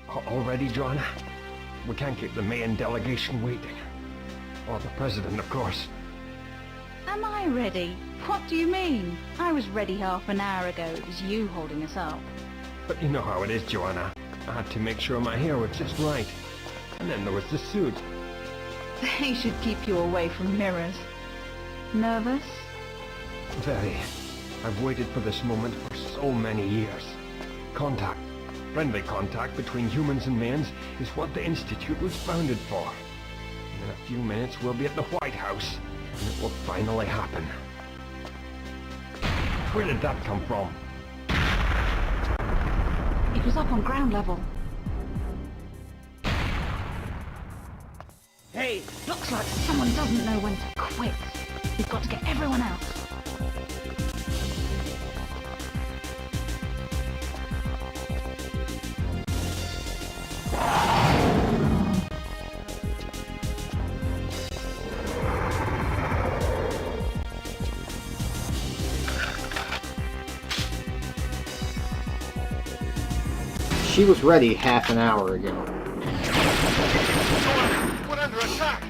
Already, Joanna? We can't keep the main delegation waiting. Or the president, of course. Am I ready? What do you mean? I was ready half an hour ago. It was you holding us up. But you know how it is, Joanna. I had to make sure my hair was just right. And then there was the suit. They should keep you away from mirrors. Nervous? Very. I've waited for this moment for so many years. Contact, friendly contact between humans and Mayans is what the Institute was founded for. In a few minutes we'll be at the White House, and it will finally happen. Where did that come from? It was up on ground level. Hey! Looks like someone doesn't know when to quit. We've got to get everyone out. She was ready half an hour ago. We're under attack!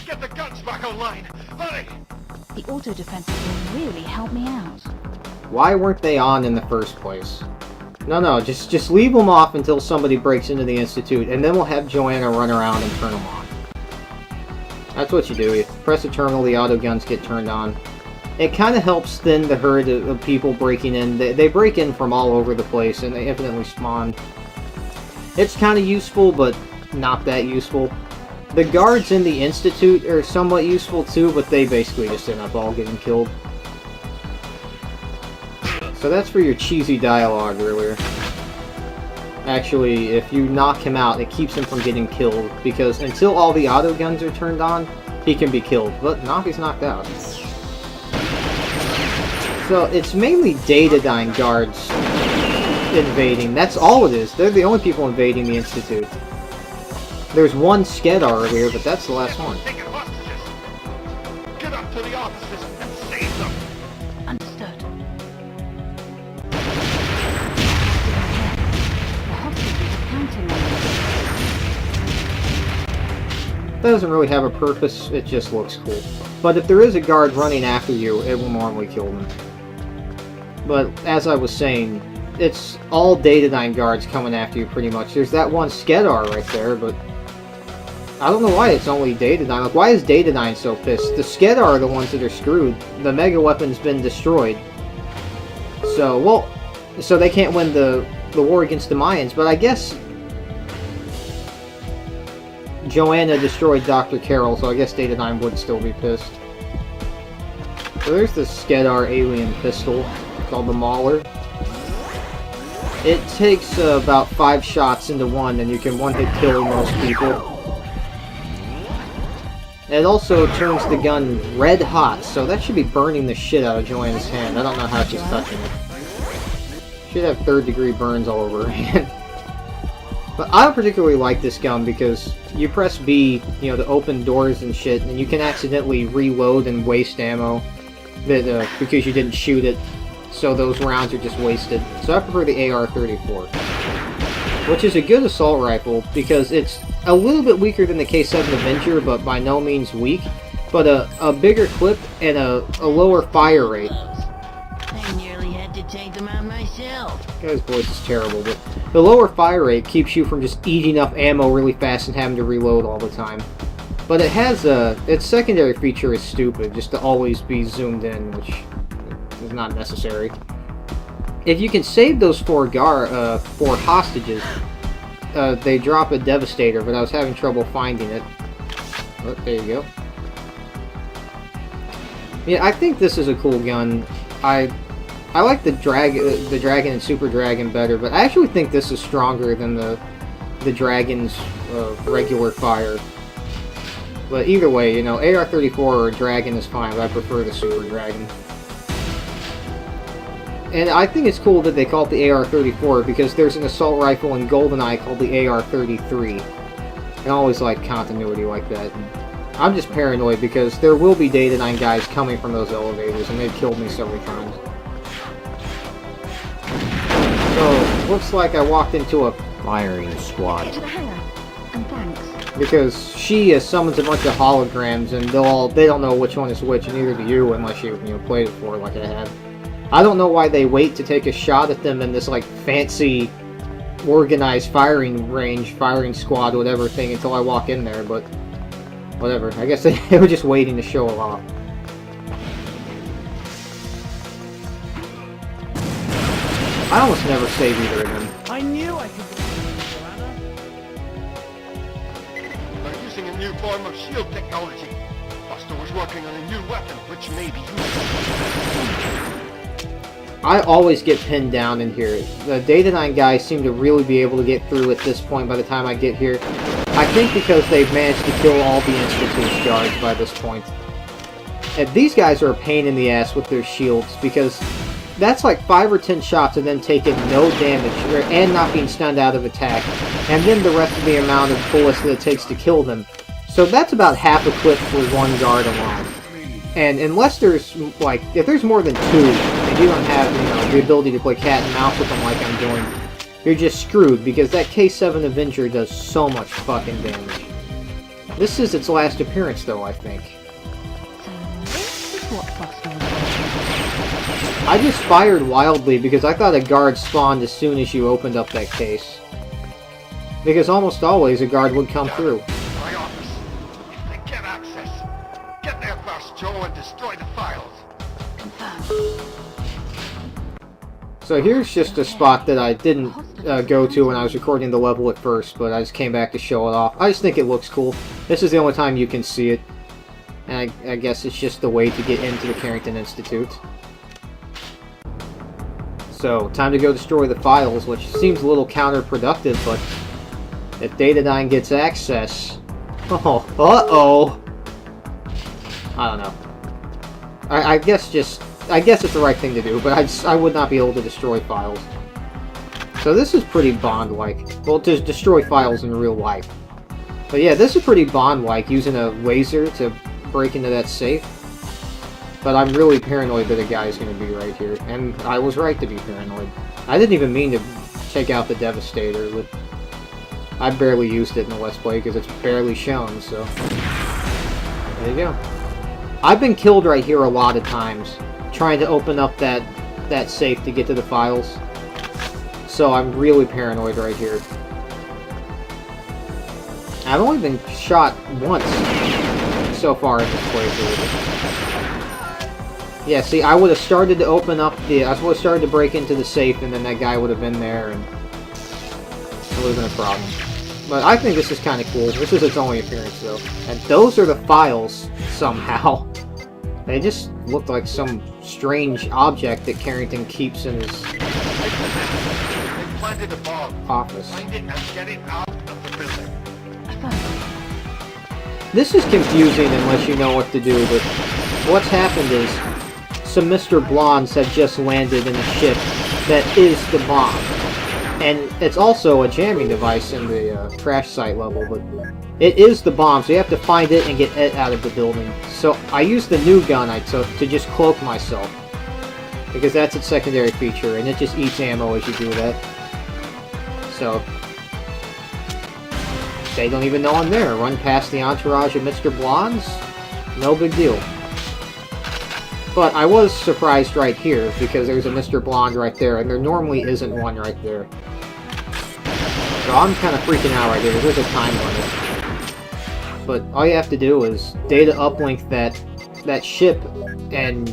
Get the guns back online! Hurry! The auto defenses will really help me out. Why weren't they on in the first place? No, just leave them off until somebody breaks into the Institute, and then we'll have Joanna run around and turn them on. That's what you do. You press the terminal, the auto guns get turned on. It kind of helps thin the herd of people breaking in. They break in from all over the place, and they infinitely spawn. It's kind of useful, but not that useful. The guards in the Institute are somewhat useful too, but they basically just end up all getting killed. So that's for your cheesy dialogue earlier. Actually, if you knock him out, it keeps him from getting killed, because until all the auto guns are turned on, he can be killed. But now he's knocked out. So it's mainly Datadyne guards invading. That's all it is. They're the only people invading the Institute. There's one Skedar earlier, but that's the last one. Taking hostages! Get up to the offices and save them! Understood. The hostages are counting on you. That doesn't really have a purpose, it just looks cool. But if there is a guard running after you, it will normally kill them. But as I was saying, it's all Datadyne guards coming after you pretty much. There's that one Skedar right there, but I don't know why it's only Datadyne. Like, why is Datadyne so pissed? The Skedar are the ones that are screwed. The Mega Weapon's been destroyed. So they can't win the war against the Mayans, but I guess Joanna destroyed Dr. Carroll, so I guess Datadyne would still be pissed. So there's the Skedar alien pistol called the Mauler. It takes about 5 shots into one, and you can one-hit kill most people. It also turns the gun red hot, so that should be burning the shit out of Joanna's hand. I don't know how she's touching it. Should have 3rd-degree burns all over her hand. But I don't particularly like this gun because you press B, you know, to open doors and shit, and you can accidentally reload and waste ammo because you didn't shoot it. So those rounds are just wasted. So I prefer the AR-34, which is a good assault rifle because it's a little bit weaker than the K7 Avenger, but by no means weak. But a bigger clip and a lower fire rate. I nearly had to take them out myself. Guy's voice is terrible, but the lower fire rate keeps you from just eating up ammo really fast and having to reload all the time. But it has its secondary feature is stupid, just to always be zoomed in, which is not necessary. If you can save those 4 hostages, they drop a Devastator, but I was having trouble finding it. Oh, there you go. Yeah, I think this is a cool gun. I like the Dragon and Super Dragon better, but I actually think this is stronger than the Dragon's regular fire. But either way, you know, AR-34 or Dragon is fine, but I prefer the Super Dragon. And I think it's cool that they call it the AR-34 because there's an assault rifle in GoldenEye called the AR-33. I always like continuity like that. And I'm just paranoid because there will be Datadyne guys coming from those elevators and they've killed me several times. So, looks like I walked into a firing squad. Get to the hangar. And thanks. Because she summons a bunch of holograms, and they don't know which one is which, and neither do you unless you played it before like I have. I don't know why they wait to take a shot at them in this like fancy, organized firing range, firing squad, whatever thing until I walk in there, but whatever. I guess they were just waiting to show it off. I almost never save either of them. I knew I could do it, They're using a new form of shield technology. Buster was working on a new weapon, which may be useful. I always get pinned down in here. The Data 9 guys seem to really be able to get through at this point by the time I get here. I think because they've managed to kill all the Institute's guards by this point. And these guys are a pain in the ass with their shields, because that's like 5 or 10 shots and then taking no damage, and not being stunned out of attack, and then the rest of the amount of bullets that it takes to kill them. So that's about half a clip for one guard alone. And unless there's, like, if there's more than 2, and you don't have, the ability to play cat and mouse with them like I'm doing, you're just screwed, because that K7 Avenger does so much fucking damage. This is its last appearance, though, I think. So this is what Buster was I just fired wildly because I thought a guard spawned as soon as you opened up that case. Because almost always a guard would come through. My office. If they get access, get there first, Joe, and destroy the files. So here's just a spot that I didn't go to when I was recording the level at first, but I just came back to show it off. I just think it looks cool. This is the only time you can see it. And I guess it's just the way to get into the Carrington Institute. So, time to go destroy the files, which seems a little counterproductive, but if Data 9 gets access... Oh, uh-oh! I don't know. I guess it's the right thing to do, but I would not be able to destroy files. So this is pretty Bond-like. Well, to destroy files in real life. But yeah, this is pretty Bond-like, using a laser to break into that safe. But I'm really paranoid that a guy is going to be right here, and I was right to be paranoid. I didn't even mean to take out the Devastator, but I barely used it in the Let's Play because it's barely shown, so... There you go. I've been killed right here a lot of times, trying to open up that safe to get to the files. So I'm really paranoid right here. I've only been shot once so far in this playthrough. Yeah, see, I would have started to open up I would have started to break into the safe, and then that guy would have been there, and it would have been a problem. But I think this is kind of cool. This is its only appearance, though. And those are the files, somehow. They just look like some strange object that Carrington keeps in his They planted a bomb. office. Find it and get it out of the building. This is confusing unless you know what to do, but what's happened is some Mr. Blondes have just landed in a ship that is the bomb. And it's also a jamming device in the crash site level, but it is the bomb, so you have to find it and get it out of the building. So I used the new gun I took to just cloak myself, because that's its secondary feature, and it just eats ammo as you do that. So they don't even know I'm there. Run past the entourage of Mr. Blondes, no big deal. But I was surprised right here, because there's a Mr. Blonde right there, and there normally isn't one right there. So I'm kind of freaking out right here. There's a time limit. But all you have to do is data uplink that ship, and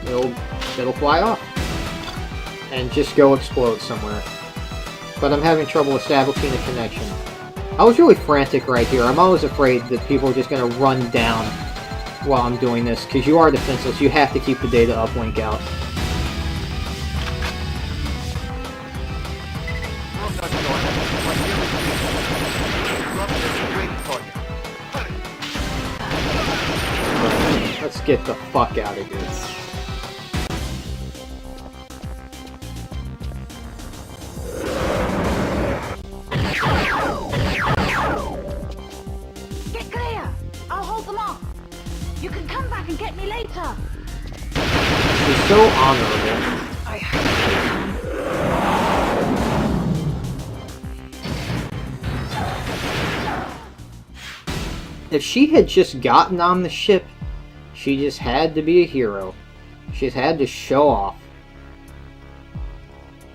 it'll fly off. And just go explode somewhere. But I'm having trouble establishing a connection. I was really frantic right here. I'm always afraid that people are just going to run down while I'm doing this, because you are defenseless. You have to keep the data uplink out. Well done, Jordan. We're nearly finished. Rupture's waiting for you. Let's get the fuck out of here. Get clear! I'll hold them off! You can come back and get me later! She's so honorable. If she had just gotten on the ship, she just had to be a hero. She just had to show off.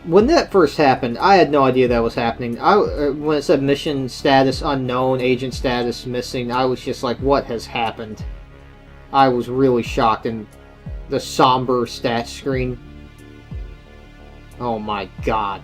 When that first happened, I had no idea that was happening. When it said mission status unknown, agent status missing, I was just like, what has happened? I was really shocked, and the somber stat screen. Oh my god.